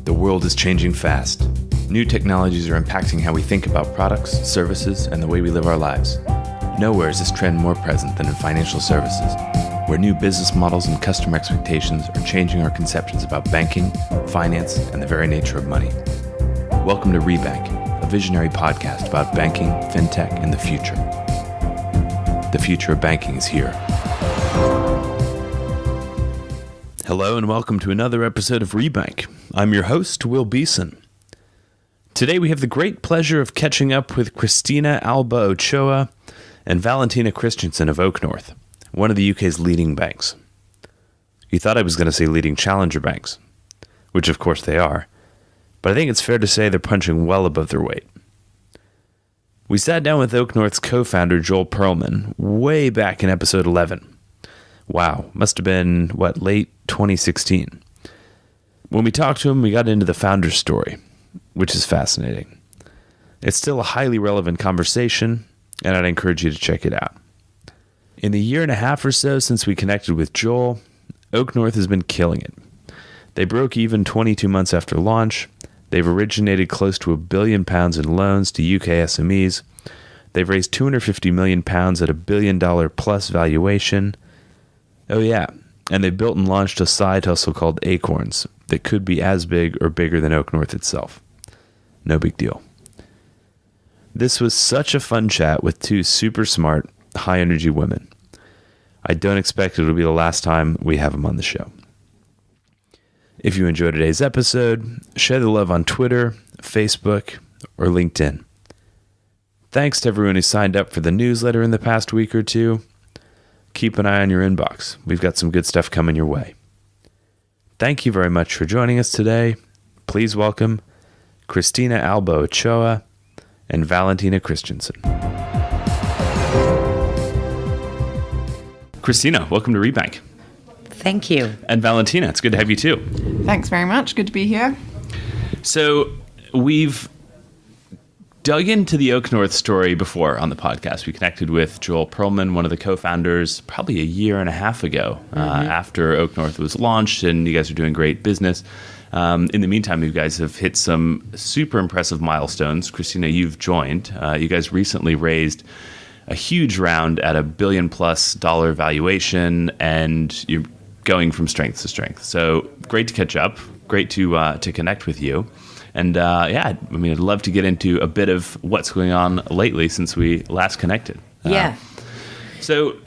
The world is changing fast. New technologies are impacting how we think about products, services, and the way we live our lives. Nowhere is this trend more present than in financial services, where new business models and customer expectations are changing our conceptions about banking, finance, and the very nature of money. Welcome to Rebank, a visionary podcast about banking, fintech, and the future. The future of banking is here. Hello and welcome to another episode of Rebank. I'm your host, Will Beeson. Today we have the great pleasure of catching up with Cristina Alba Ochoa and Valentina Kristensen of OakNorth, one of the UK's leading banks. You thought I was going to say leading challenger banks, which of course they are, but I think it's fair to say they're punching well above their weight. We sat down with OakNorth's co-founder Joel Perlman way back in episode 11. Wow, must have been, late 2016. When we talked to him, we got into the founder's story, which is fascinating. It's still a highly relevant conversation, and I'd encourage you to check it out. In the year and a half or so since we connected with Joel, OakNorth has been killing it. They broke even 22 months after launch. They've originated close to £1 billion in loans to UK SMEs. They've raised £250 million at $1 billion plus valuation. Oh yeah, and they built and launched a side hustle called Acorns that could be as big or bigger than OakNorth itself. No big deal. This was such a fun chat with two super smart, high-energy women. I don't expect it'll be the last time we have them on the show. If you enjoyed today's episode, share the love on Twitter, Facebook, or LinkedIn. Thanks to everyone who signed up for the newsletter in the past week or two. Keep an eye on your inbox. We've got some good stuff coming your way. Thank you very much for joining us today. Please welcome Cristina Alba Ochoa and Valentina Kristensen. Cristina, welcome to Rebank. Thank you. And Valentina, it's good to have you too. Thanks very much. Good to be here. So we've dug into the OakNorth story before on the podcast. We connected with Joel Perlman, one of the co-founders, probably a year and a half ago after OakNorth was launched, and you guys are doing great business. In the meantime, you guys have hit some super impressive milestones. Cristina, you've joined. You guys recently raised a huge round at $1 billion plus valuation, and you're going from strength to strength. So great to catch up. Great to connect with you. And I'd love to get into a bit of what's going on lately since we last connected. So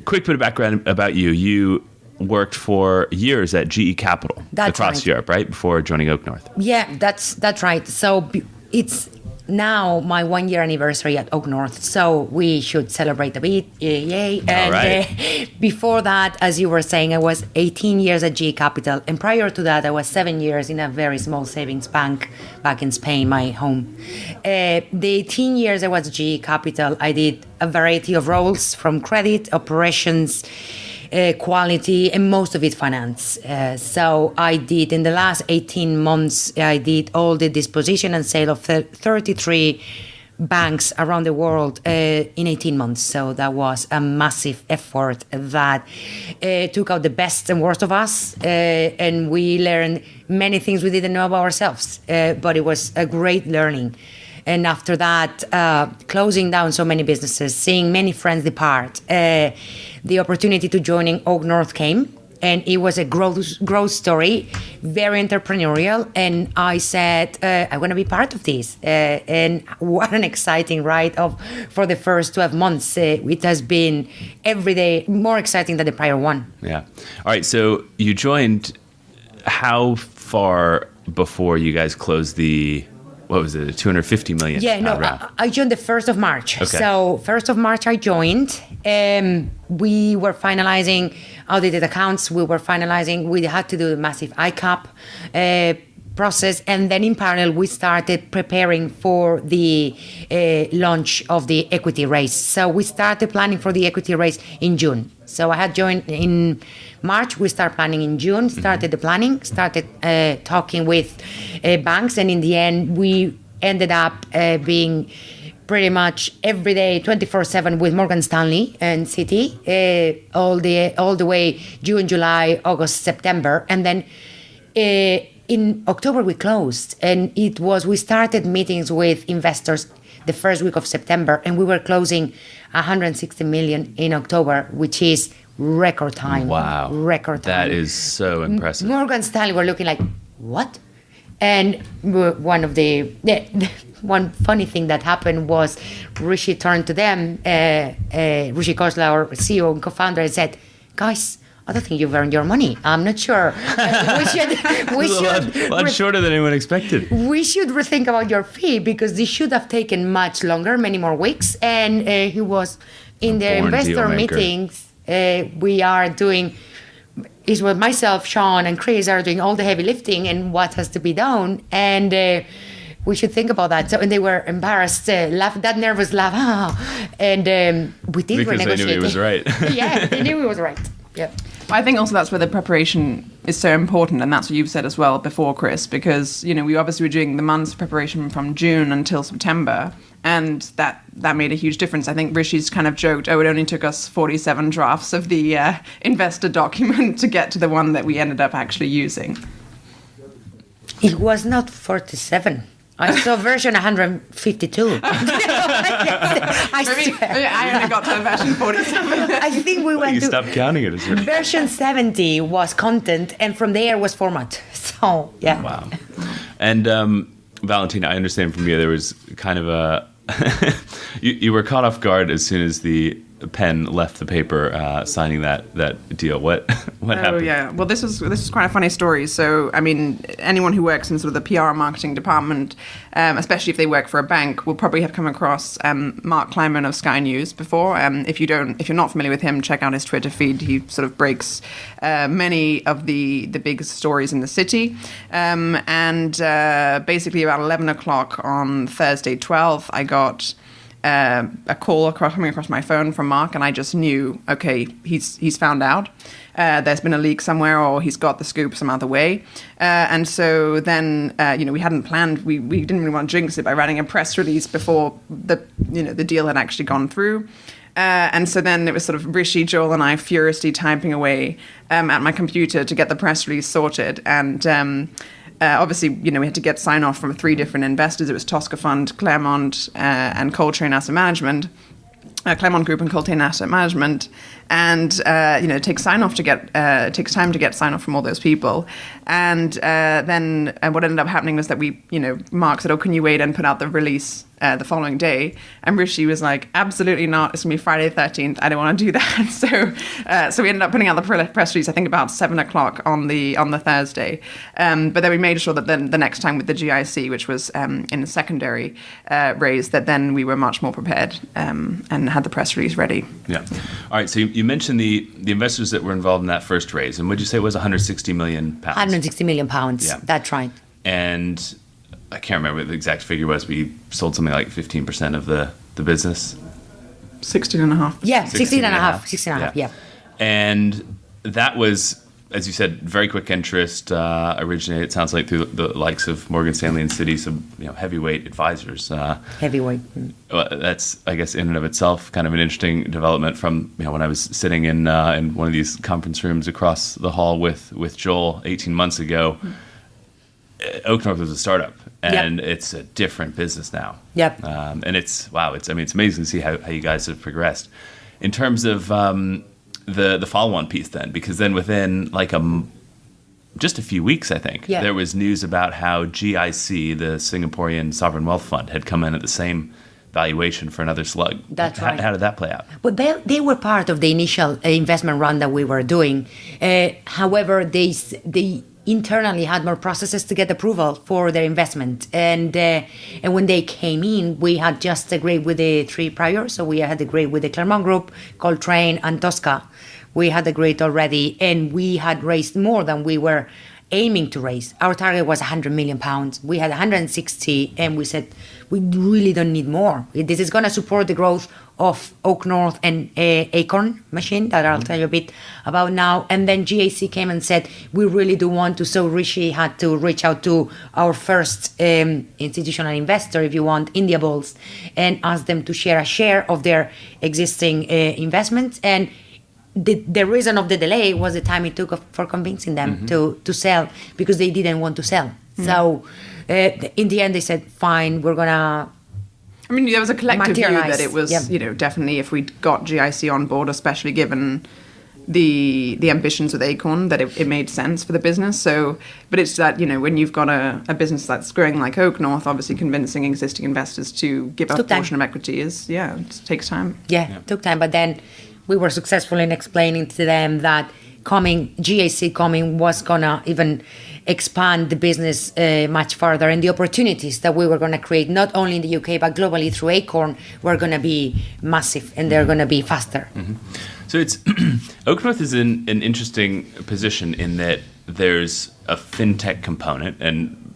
quick bit of background about you. You worked for years at GE Capital across Europe, right? Before joining OakNorth. Yeah, that's right. So it's now my 1 year anniversary at OakNorth, so we should celebrate a bit. Yay. And before that, as you were saying, I was 18 years at GE Capital, and prior to that, I was 7 years in a very small savings bank back in Spain, my home. The 18 years I was at GE Capital, I did a variety of roles from credit, operations, quality, and most of it finance. So I did, in the last 18 months, I did all the disposition and sale of 33 banks around the world in 18 months. So that was a massive effort that took out the best and worst of us. And we learned many things we didn't know about ourselves. But it was a great learning. And after that, closing down so many businesses, seeing many friends depart, the opportunity to join in OakNorth came, and it was a growth story, very entrepreneurial. And I said, I want to be part of this. And what an exciting ride for the first 12 months. It has been every day more exciting than the prior one. Yeah. All right. So you joined how far before you guys closed the... What was it, a $250 million round? I joined the 1st of March. Okay. So 1st of March I joined. We were finalizing audited accounts. We had to do a massive ICAP process. And then in parallel, we started preparing for the launch of the equity raise. So we started planning for the equity raise in June. So I had joined in March. We started planning in June, started the planning, started talking with banks. And in the end, we ended up being pretty much every day, 24/7 with Morgan Stanley and Citi, all the way June, July, August, September. And then in October we closed, and we started meetings with investors the first week of September, and we were closing 160 million in October, which is record time. Wow. Record time. That is so impressive. Morgan Stanley were looking like, what? And one funny thing that happened was Rishi turned to them, Rishi Khosla, our CEO and co-founder, and said, guys, I don't think you've earned your money. I'm not sure. We should a lot shorter than anyone expected. We should rethink about your fee because this should have taken much longer, many more weeks. And he was in the investor meetings. We are doing, is what myself, Sean, and Chris are doing all the heavy lifting and what has to be done. And we should think about that. So, and they were embarrassed, that nervous laugh. And we did because renegotiate. They knew he was right. Yeah, they knew he was right. Yeah. I think also that's where the preparation is so important, and that's what you've said as well before, Chris, because, we obviously were doing the months of preparation from June until September, and that made a huge difference. I think Rishi's kind of joked, it only took us 47 drafts of the investor document to get to the one that we ended up actually using. It was not 47. I saw version 152. I only got to version 47. I think we went You to... stopped counting it. Version 70 was content, and from there was format. So, yeah. Wow. And Valentina, I understand from you there was kind of a... you were caught off guard as soon as the pen left the paper signing that deal. What happened? Oh yeah, well this was quite a funny story. So I mean, anyone who works in sort of the PR and marketing department, especially if they work for a bank, will probably have come across Mark Kleinman of Sky News before. If you're not familiar with him, check out his Twitter feed. He sort of breaks many of the biggest stories in the city. And basically around 11 o'clock on Thursday 12th, I got a call coming across my phone from Mark, and I just knew, okay, he's found out. There's been a leak somewhere, or he's got the scoop some other way. And so then, we hadn't planned. We didn't really want to jinx it by writing a press release before the deal had actually gone through. And so then it was sort of Rishi, Joel, and I furiously typing away at my computer to get the press release sorted. And obviously, we had to get sign-off from 3 different investors. It was Tosca Fund, Claremont, and Coltrane Asset Management. Claremont Group and Coltrane Asset Management. And, it takes sign-off to get, it takes time to get sign-off from all those people. And then what ended up happening was that Mark said, can you wait and put out the release the following day? And Rishi was like, absolutely not. It's going to be Friday the 13th. I don't want to do that. So we ended up putting out the press release, I think about 7 o'clock on the Thursday. But then we made sure that then the next time with the GIC, which was in a secondary raise, that then we were much more prepared and had the press release ready. Yeah. All right. So you mentioned the investors that were involved in that first raise. And what did you say it was 160 million pounds? 160 million pounds. Yeah. That's right. And I can't remember what the exact figure was. We sold something like 15% of the business. 16.5. Yeah, 16.5. Yeah. And that was, as you said, very quick interest, originated, it sounds like, through the likes of Morgan Stanley and Citi, some heavyweight advisors. Heavyweight. That's, I guess, in and of itself kind of an interesting development from when I was sitting in one of these conference rooms across the hall with Joel 18 months ago. OakNorth was a startup, and it's a different business now. Yep. And it's amazing to see how you guys have progressed in terms of the follow-on piece then, because then within just a few weeks, I think, there was news about how GIC, the Singaporean sovereign wealth fund, had come in at the same valuation for another slug. That's right. How did that play out? Well, they were part of the initial investment round that we were doing. However, they internally had more processes to get approval for their investment. And when they came in, we had just agreed with the 3 prior. So we had agreed with the Claremont Group, Coltrane, and Tosca. We had agreed already, and we had raised more than we were aiming to raise. Our target was 100 million pounds. We had 160, and we said, we really don't need more. This is going to support the growth of OakNorth and Acorn machine that I'll tell you a bit about now. And then GAC came and said, we really do want to. So Rishi had to reach out to our first institutional investor, if you want, India Bulls, and ask them to share a share of their existing investments. And the reason of the delay was the time it took for convincing them to sell, because they didn't want to sell. So in the end, they said, fine, we're going to... I mean, there was a collective view that it was, definitely if we got GIC on board, especially given the ambitions with Acorn, that it made sense for the business. So, but it's that, when you've got a business that's growing like OakNorth, obviously convincing existing investors to give up a portion of equity it takes time. Yeah, it took time. But then we were successful in explaining to them that GIC coming was going to even expand the business much further, and the opportunities that we were going to create, not only in the UK, but globally through Acorn, were going to be massive, and they're going to be faster. So it's OakNorth is in an interesting position in that there's a fintech component and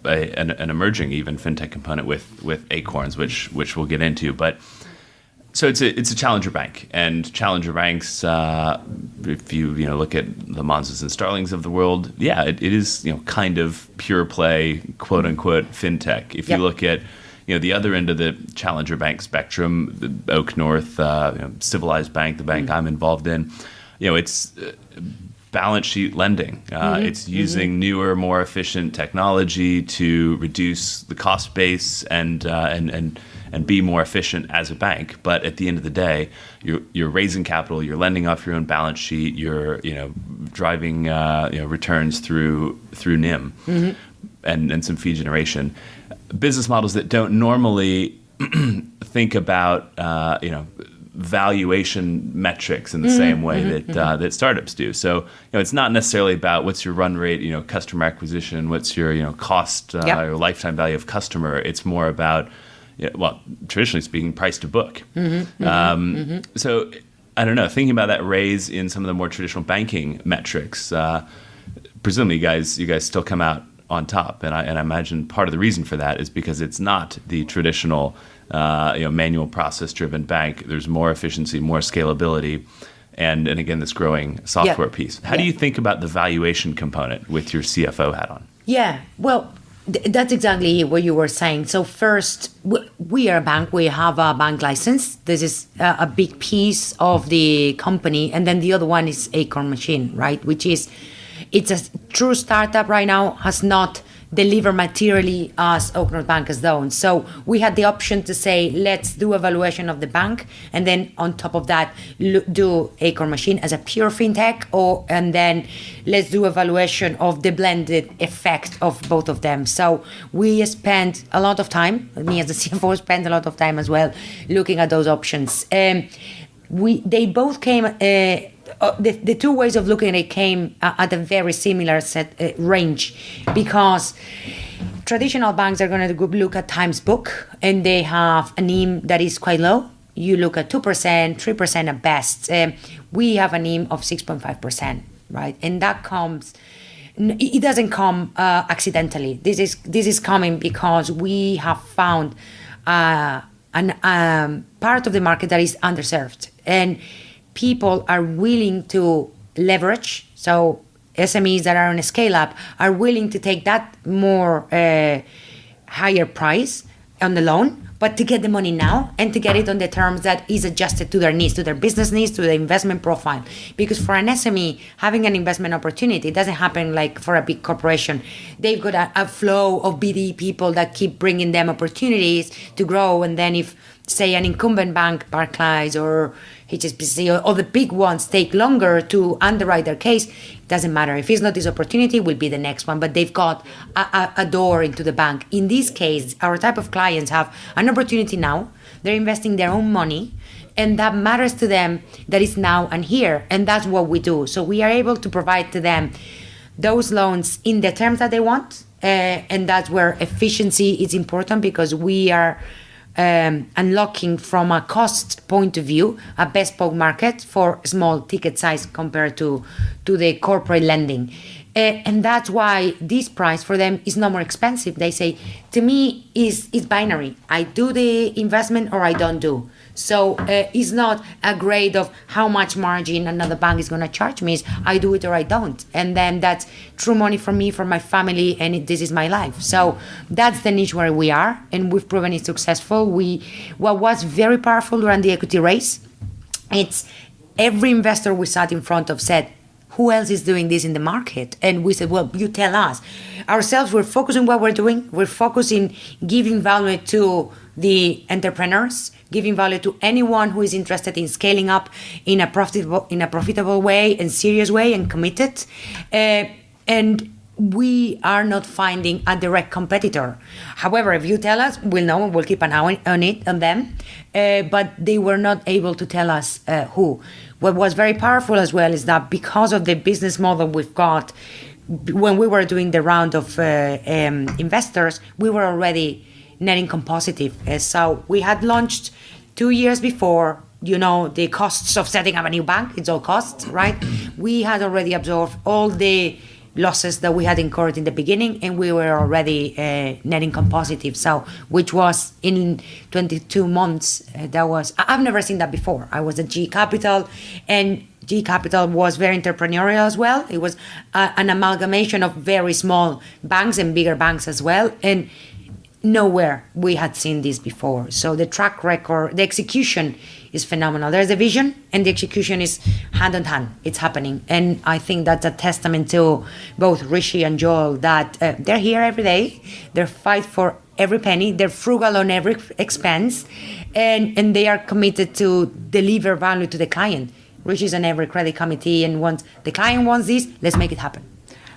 an emerging even fintech component with Acorns, which we'll get into, but so it's a challenger bank, and challenger banks, if you look at the Monzas and Starlings of the world, it is kind of pure play, quote unquote fintech. If you look at the other end of the challenger bank spectrum, the OakNorth, civilized bank, the bank I'm involved in, it's balance sheet lending. It's using newer, more efficient technology to reduce the cost base and be more efficient as a bank. But at the end of the day, you're raising capital, you're lending off your own balance sheet, you're driving returns through NIM and some fee generation. Business models that don't normally think about valuation metrics in the same way that startups do. So it's not necessarily about what's your run rate, customer acquisition, what's your cost or lifetime value of customer. It's more about traditionally speaking, price to book. So I don't know, thinking about that raise in some of the more traditional banking metrics, presumably you guys still come out on top, and I imagine part of the reason for that is because it's not the traditional manual process driven bank. There's more efficiency, more scalability, and again this growing software piece. How do you think about the valuation component with your CFO hat on? That's exactly what you were saying. So first, we are a bank. We have a bank license. This is a big piece of the company. And then the other one is Acorn Machine, right? It's a true startup right now, has not delivered materially as OakNorth Bank has done. So we had the option to say, let's do a valuation of the bank, and then on top of that, do Acorn Machine as a pure fintech, and then let's do a valuation of the blended effect of both of them. So we spent a lot of time, me as the CFO spent a lot of time as well, looking at those options. They both came... the two ways of looking at it came at a very similar range, because traditional banks are going to look at times book, and they have a NIM that is quite low. You look at 2%, 3% at best. We have a NIM of 6.5%, right? And that comes... It doesn't come accidentally. This is coming because we have found part of the market that is underserved, and people are willing to leverage. So SMEs that are on a scale up are willing to take that more higher price on the loan, but to get the money now and to get it on the terms that is adjusted to their needs, to their business needs, to the investment profile. Because for an SME, having an investment opportunity doesn't happen like for a big corporation. They've got a flow of BD people that keep bringing them opportunities to grow. And then if, say, an incumbent bank, Barclays or HSBC or the big ones take longer to underwrite their case, it doesn't matter. If it's not this opportunity, it will be the next one. But they've got a door into the bank. In this case, our type of clients have an opportunity now. They're investing their own money, and that matters to them, that is now and here. And that's what we do. So we are able to provide to them those loans in the terms that they want. And that's where efficiency is important, because we are unlocking from a cost point of view a bespoke market for small ticket size compared to the corporate lending. And that's why this price for them is not more expensive. They say, to me, it's binary. I do the investment or I don't do. So it's not a grade of how much margin another bank is going to charge me. It's I do it or I don't. And then that's true money for me, for my family, and this is my life. So that's the niche where we are, and we've proven it successful. What was very powerful during the equity raise, it's every investor we sat in front of said, who else is doing this in the market? And we said, well, you tell us. Ourselves, we're focusing on what we're doing. We're focusing giving value to the entrepreneurs, giving value to anyone who is interested in scaling up in a profitable way and serious way and committed. And we are not finding a direct competitor. However, if you tell us, we'll know, we'll keep an eye on them. But they were not able to tell us who. What was very powerful as well is that because of the business model we've got, when we were doing the round of investors, we were already net income positive. So we had launched 2 years before. The costs of setting up a new bank, it's all costs, right? We had already absorbed all the losses that we had incurred in the beginning, and we were already net income positive. So, which was in 22 months, I've never seen that before. I was at G Capital, and G Capital was very entrepreneurial as well. It was an amalgamation of very small banks and bigger banks as well. And nowhere we had seen this before. So the track record, the execution is phenomenal. There's a vision and the execution is hand in hand. It's happening. And I think that's a testament to both Rishi and Joel that they're here every day. They fight for every penny. They're frugal on every expense. And they are committed to deliver value to the client. Rishi's on every credit committee and once the client wants this, let's make it happen.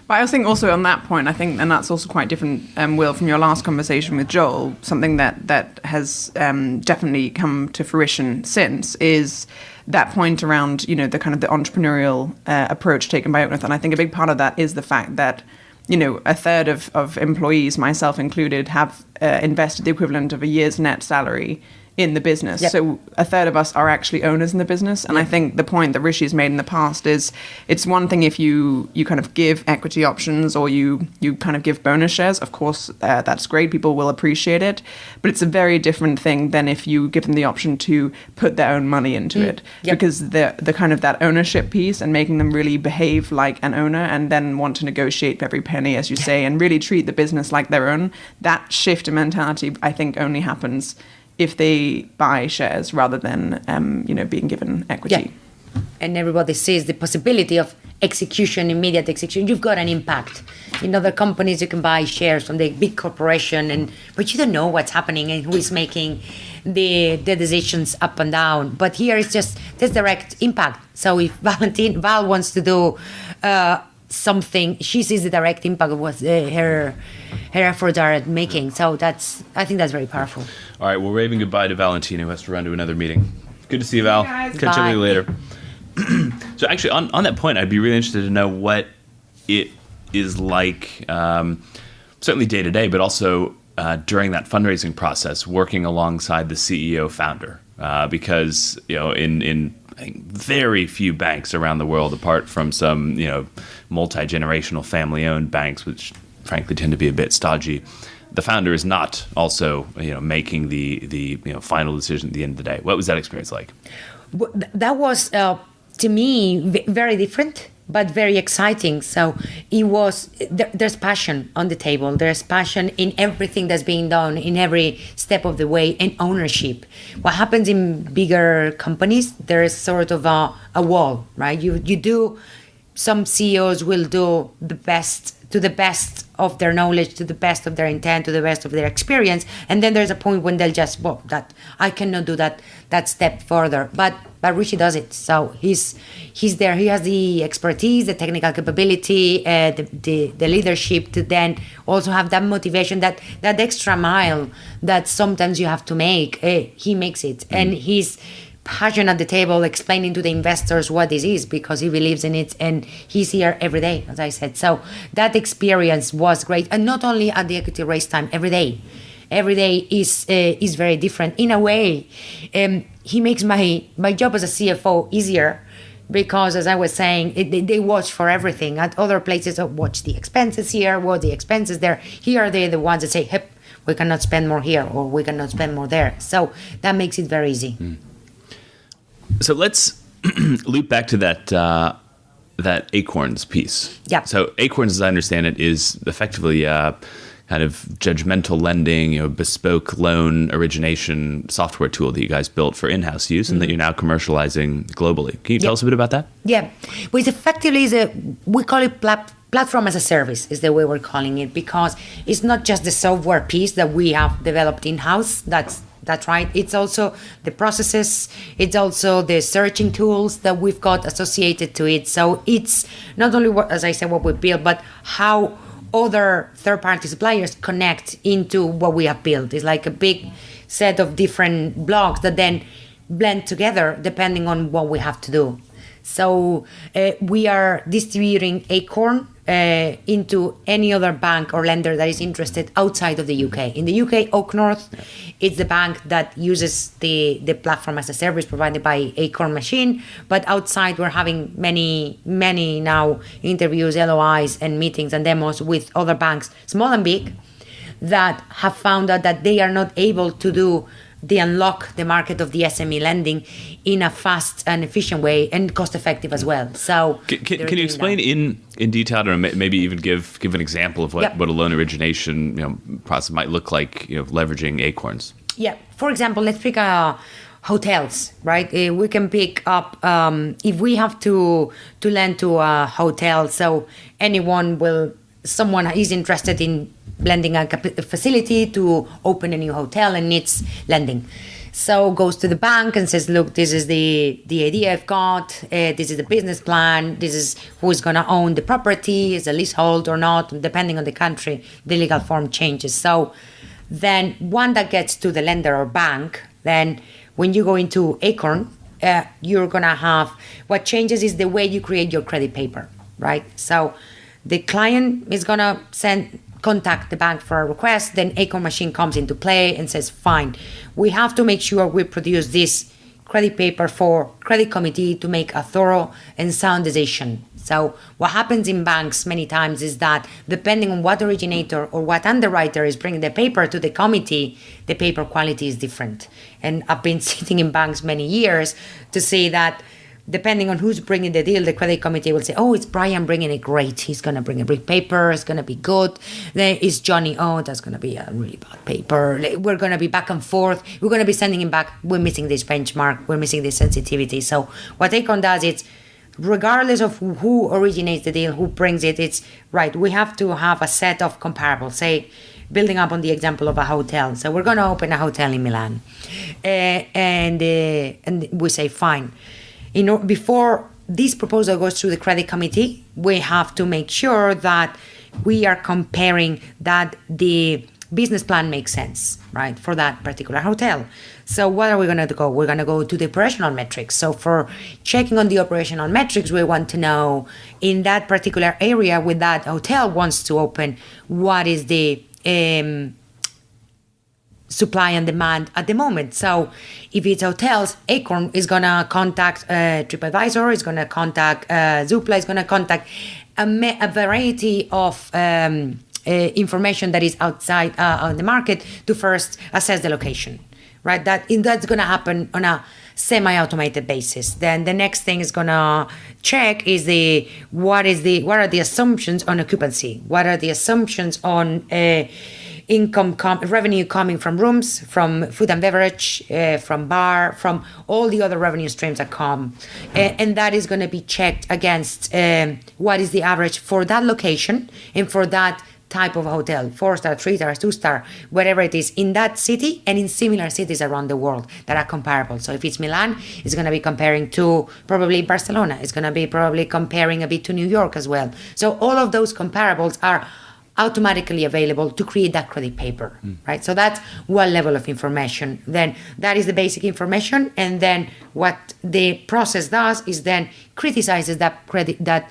But I think also on that point, and that's also quite different, Will, from your last conversation with Joel, something that has definitely come to fruition since is that point around, the kind of the entrepreneurial approach taken by OakNorth. And I think a big part of that is the fact that, a third of employees, myself included, have invested the equivalent of a year's net salary in the business. Yep. So a third of us are actually owners in the business. And I think the point that Rishi's made in the past is it's one thing if you kind of give equity options or you kind of give bonus shares. Of course, that's great. People will appreciate it. But it's a very different thing than if you give them the option to put their own money into it. Yep. Because the kind of that ownership piece and making them really behave like an owner and then want to negotiate every penny, as you say, and really treat the business like their own, that shift in mentality, I think, only happens if they buy shares rather than, being given equity. Yeah. And everybody sees the possibility of execution, immediate execution. You've got an impact. In other companies, you can buy shares from the big corporation, but you don't know what's happening and who is making the decisions up and down. But here it's just this direct impact. So if Val wants to do something, she sees the direct impact of what her efforts are making. So I think that's very powerful. All right, we're waving goodbye to Valentina, who has to run to another meeting. Good to see you, Val. Hey, catch up with you later. So actually, on that point, I'd be really interested to know what it is like, certainly day to day, but also during that fundraising process, working alongside the CEO founder, because in I think very few banks around the world, apart from some multi-generational family-owned banks, which frankly tend to be a bit stodgy, the founder is not also making the final decision at the end of the day. What was that experience like? That was to me very different, but very exciting. So it was there's passion on the table. There's passion in everything that's being done in every step of the way, and ownership. What happens in bigger companies, there is sort of a wall, right? You do. Some CEOs will do the best to the best of their knowledge, to the best of their intent, to the best of their experience, and then there's a point when they'll just, that I cannot do that step further. But Rishi does it. So he's there. He has the expertise, the technical capability, the leadership to then also have that motivation, that extra mile that sometimes you have to make. He makes it, and he's passion at the table explaining to the investors what this is because he believes in it, and he's here every day, as I said. So that experience was great, and not only at the equity raise time, every day is very different in a way. He makes my job as a CFO easier because, as I was saying, they watch for everything. At other places, watch the expenses here, watch the expenses there. Here they're the ones that say, "Hey, we cannot spend more here," or "We cannot spend more there." So that makes it very easy. So let's loop back to that Acorns piece. Yeah. So Acorns, as I understand it, is effectively kind kind of judgmental lending, bespoke loan origination software tool that you guys built for in-house use and that you're now commercializing globally. Can you tell us a bit about that? Yeah. Well, it's effectively, we call it platform as a service is the way we're calling it, because it's not just the software piece that we have developed in-house. That's right. It's also the processes. It's also the searching tools that we've got associated to it. So it's not only as I said, what we build, but how other third-party suppliers connect into what we have built. It's like a big set of different blocks that then blend together depending on what we have to do. So we are distributing Acorn into any other bank or lender that is interested outside of the UK. In the UK, OakNorth is the bank that uses the platform as a service provided by Acorn machine. But outside, we're having many now interviews, LOIs, and meetings and demos with other banks, small and big, that have found out that they are not able to unlock the market of the SME lending in a fast and efficient way and cost effective as well. So can you explain in detail, or maybe even give an example of what a loan origination process might look like, leveraging Acorns? Yeah. For example, let's pick hotels, right? We can pick up if we have to lend to a hotel. So someone is interested in lending a facility to open a new hotel and needs lending. So goes to the bank and says, look, this is the idea I've got. This is the business plan. This is who is going to own the property. Is a leasehold or not? Depending on the country, the legal form changes. So then one that gets to the lender or bank, then when you go into Acorn, you're going to have, what changes is the way you create your credit paper, right? So the client is going to contact the bank for a request, then Acorn machine comes into play and says, fine, we have to make sure we produce this credit paper for credit committee to make a thorough and sound decision. So what happens in banks many times is that depending on what originator or what underwriter is bringing the paper to the committee, the paper quality is different. And I've been sitting in banks many years to see that depending on who's bringing the deal, the credit committee will say, oh, it's Brian bringing it, great. He's going to bring a big paper. It's going to be good. Then it's Johnny, oh, that's going to be a really bad paper. We're going to be back and forth. We're going to be sending him back. We're missing this benchmark. We're missing this sensitivity. So what Acorn does, it's regardless of who originates the deal, who brings it, it's right. We have to have a set of comparables. Say, building up on the example of a hotel. So we're going to open a hotel in Milan. And we say, fine. Before this proposal goes through the credit committee, we have to make sure that we are comparing that the business plan makes sense, right, for that particular hotel. So what are we going to go? We're going to go to the operational metrics. So for checking on the operational metrics, we want to know in that particular area where that hotel wants to open, what is the supply and demand at the moment. So if it's hotels, Acorn is going to contact TripAdvisor, is going to contact Zoopla, is going to contact a variety of information that is outside on the market to first assess the location, right? That's going to happen on a semi-automated basis. Then the next thing is going to check is what are the assumptions on occupancy? What are the assumptions on revenue coming from rooms, from food and beverage, from bar, from all the other revenue streams that come. And that is going to be checked against what is the average for that location and for that type of hotel, 4-star, 3-star, 2-star, whatever it is in that city and in similar cities around the world that are comparable. So if it's Milan, it's going to be comparing to probably Barcelona. It's going to be probably comparing a bit to New York as well. So all of those comparables are automatically available to create that credit paper, right? So that's one level of information. Then that is the basic information. And then what the process does is then criticizes that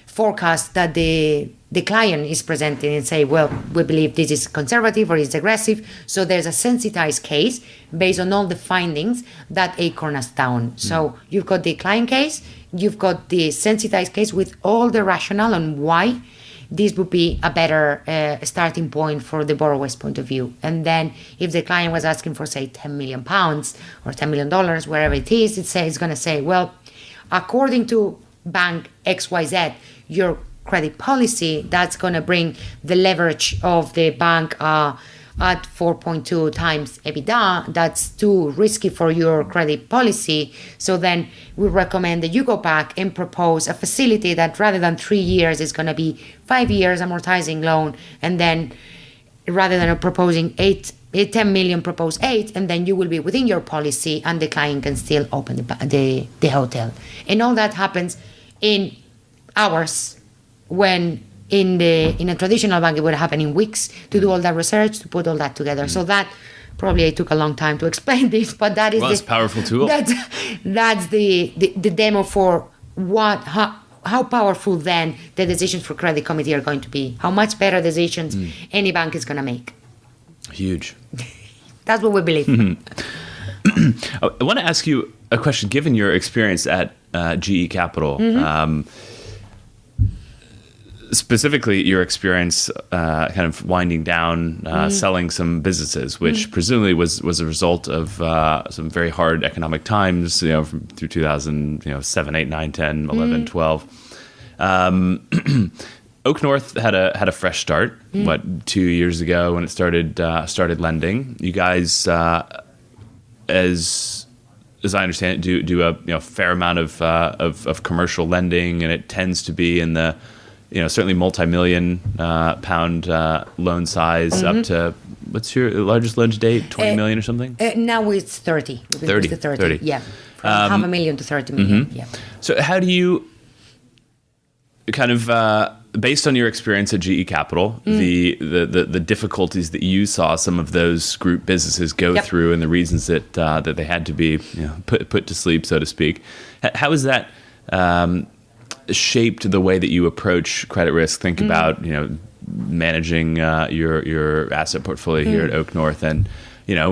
forecast that the client is presenting and say, well, we believe this is conservative or it's aggressive. So there's a sensitized case based on all the findings that Acorn has done. So you've got the client case, you've got the sensitized case with all the rationale on why this would be a better starting point for the borrower's point of view. And then if the client was asking for, say, £10 million or $10 million, wherever it is, it's going to say, well, according to bank XYZ, your credit policy, that's going to bring the leverage of the bank at 4.2 times EBITDA. That's too risky for your credit policy. So then we recommend that you go back and propose a facility that rather than 3 years is going to be 5 years amortizing loan. And then rather than proposing 10 million, propose 8, and then you will be within your policy and the client can still open the hotel. And all that happens in hours, when in a traditional bank it would happen in weeks to do all that research, to put all that together. So that probably took a long time to explain this, but that is it's a powerful tool. That's the demo for how powerful then the decisions for credit committee are going to be. How much better decisions any bank is going to make. Huge. That's what we believe. I want to ask you a question. Given your experience at GE Capital, specifically your experience kind of winding down, selling some businesses, which presumably was a result of some very hard economic times, through 2007, 8, 9, 10, 11, 12. OakNorth had a fresh start, 2 years ago when it started lending. You guys, as I understand it, do a fair amount of commercial lending, and it tends to be in the certainly multi-million pound loan size, up to, what's your largest loan to date? 20 million or something? Now it's 30. 30. Yeah, from $500,000 to 30 million. Yeah. So how do you kind of, based on your experience at GE Capital, the difficulties that you saw some of those group businesses go through, and the reasons that they had to be put to sleep, so to speak, how is that shaped the way that you approach credit risk? Think about managing your asset portfolio here at OakNorth, and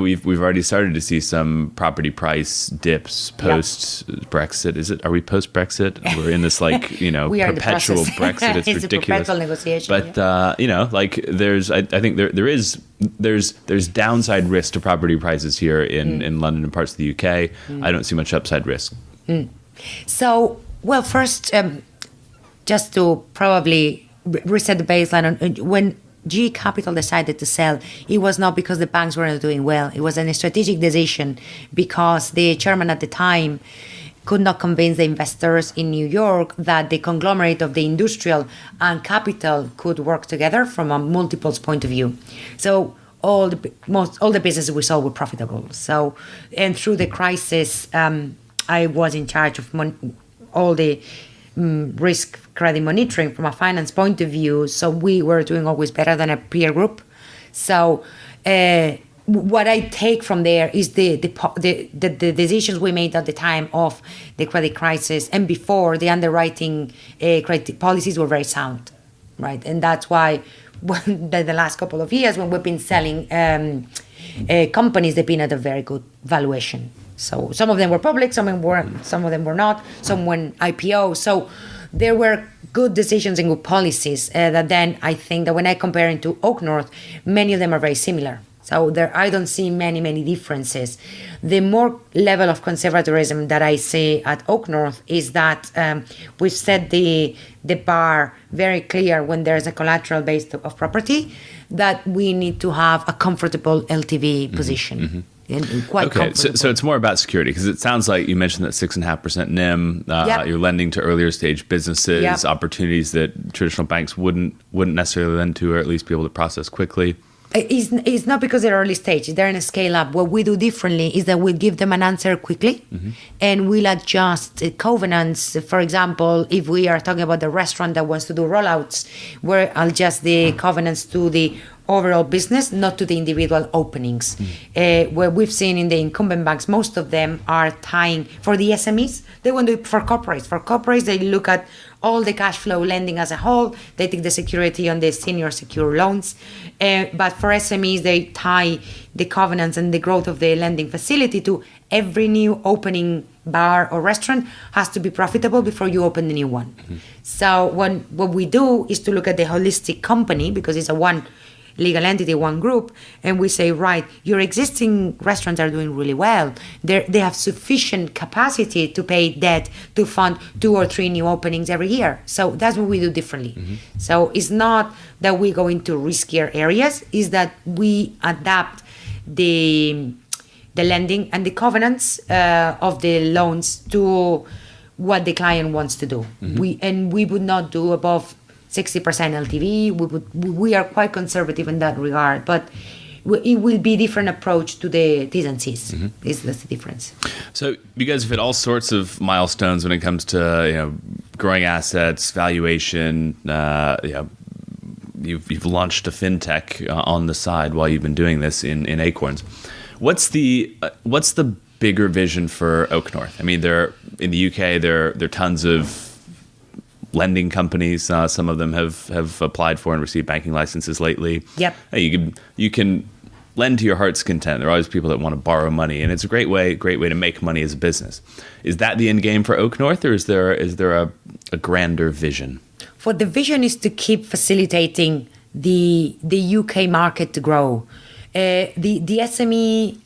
we've already started to see some property price dips post Brexit. Are we post Brexit? We're in this perpetual Brexit. It's ridiculous. A perpetual negotiation. But there's downside risk to property prices here in London and parts of the UK. I don't see much upside risk. So, well, first, just to probably reset the baseline, when GE Capital decided to sell, it was not because the banks weren't doing well. It was a strategic decision because the chairman at the time could not convince the investors in New York that the conglomerate of the industrial and capital could work together from a multiples point of view. So all the businesses we sold were profitable. So, and through the crisis, I was in charge of all the risk credit monitoring from a finance point of view. So we were doing always better than a peer group. So what I take from there is the decisions we made at the time of the credit crisis and before, the underwriting credit policies were very sound, right? And that's why the last couple of years when we've been selling companies, they've been at a very good valuation. So some of them were public, some of them were not, some went IPO. So there were good decisions and good policies that then I think that when I compare it to OakNorth, many of them are very similar. So I don't see many differences. The more level of conservatism that I see at OakNorth is that we've set the bar very clear when there's a collateral base of property that we need to have a comfortable LTV position. Okay, so it's more about security, because it sounds like you mentioned that 6.5% NIM. You're lending to earlier stage businesses, opportunities that traditional banks wouldn't necessarily lend to, or at least be able to process quickly. It's not because they're early stage, they're in a scale up. What we do differently is that we'll give them an answer quickly and we'll adjust covenants. For example, if we are talking about the restaurant that wants to do rollouts, we'll adjust the covenants to the overall business, not to the individual openings. Where we've seen in the incumbent banks, most of them are tying for the SMEs. They want to do it for corporates. For corporates, they look at all the cash flow lending as a whole. They take the security on the senior secure loans. But for SMEs, they tie the covenants and the growth of the lending facility to every new opening bar or restaurant has to be profitable before you open the new one. So what we do is to look at the holistic company, because it's a one legal entity, one group, and we say, right, your existing restaurants are doing really well. They have sufficient capacity to pay debt to fund 2 or 3 new openings every year. So that's what we do differently. So it's not that we go into riskier areas, it's that we adapt the lending and the covenants of the loans to what the client wants to do. We would not do above 60% LTV. We are quite conservative in that regard, but it will be different approach to the T's and C's. That's the difference. So you guys have hit all sorts of milestones when it comes to growing assets, valuation. You've launched a fintech on the side while you've been doing this in Acorns. What's the bigger vision for OakNorth? I mean, in the UK, there are tons of lending companies. Some of them have applied for and received banking licenses lately. Yep. You can lend to your heart's content. There are always people that want to borrow money, and it's a great way to make money as a business. Is that the end game for OakNorth, or is there a grander vision? For the vision is to keep facilitating the UK market to grow. The SME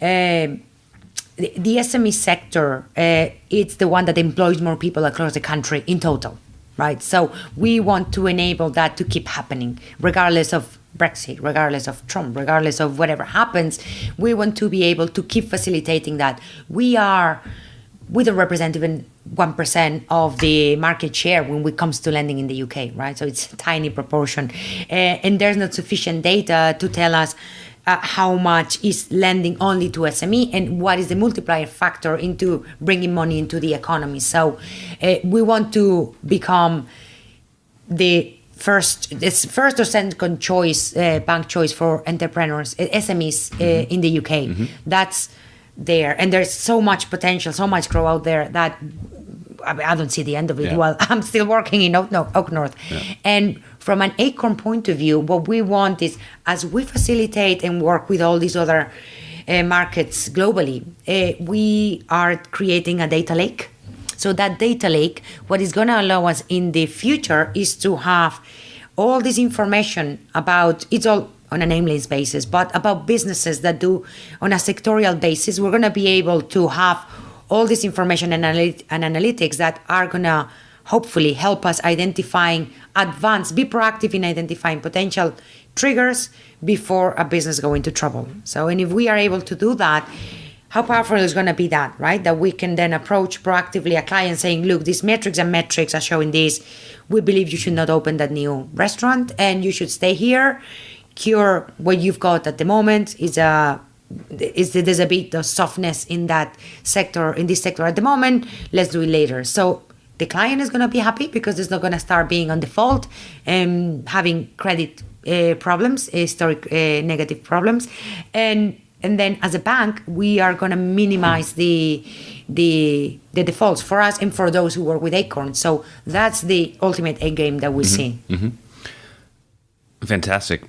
sector, it's the one that employs more people across the country in total, right? So we want to enable that to keep happening, regardless of Brexit, regardless of Trump, regardless of whatever happens. We want to be able to keep facilitating that. We don't represent even 1% of the market share when it comes to lending in the UK, right? So it's a tiny proportion. And there's not sufficient data to tell us how much is lending only to SME and what is the multiplier factor into bringing money into the economy. So we want to become the first or second choice, bank choice for entrepreneurs, SMEs in the UK. That's there. And there's so much potential, so much growth out there that I don't see the end of it. Well, I'm still working in OakNorth. And from an Acorn point of view, what we want is, as we facilitate and work with all these other markets globally, we are creating a data lake. So that data lake, what is going to allow us in the future is to have all this information about, it's all on a nameless basis, but about businesses that do on a sectorial basis. We're going to be able to have all this information and analytics that are going to hopefully help us be proactive in identifying potential triggers before a business go into trouble. So, and if we are able to do that, how powerful is going to be that, right? That we can then approach proactively a client saying, look, these metrics are showing this. We believe you should not open that new restaurant and you should stay here. Cure what you've got at the moment there's a bit of softness in this sector at the moment. Let's do it later. So the client is going to be happy because it's not going to start being on default and having credit problems, historic negative problems. And then as a bank, we are going to minimize the defaults for us and for those who work with Acorns. So that's the ultimate end game that we see. Fantastic.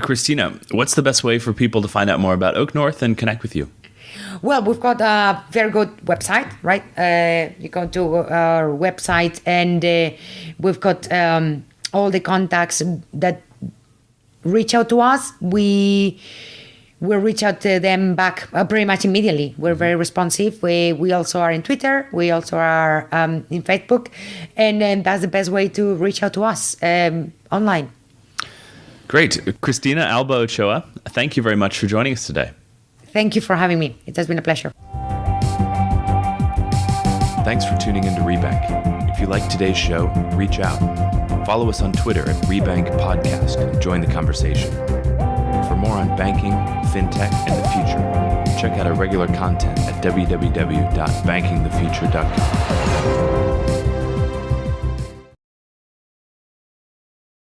Christina, what's the best way for people to find out more about OakNorth and connect with you? Well, we've got a very good website, right? You go to our website and we've got all the contacts that reach out to us. We will reach out to them back pretty much immediately. We're very responsive. We also are in Twitter. We also are in Facebook. And that's the best way to reach out to us online. Great. Cristina Alba Ochoa, thank you very much for joining us today. Thank you for having me. It has been a pleasure. Thanks for tuning into Rebank. If you like today's show, reach out. Follow us on Twitter at Rebank Podcast and join the conversation. For more on banking, fintech, and the future, check out our regular content at www.bankingthefuture.com.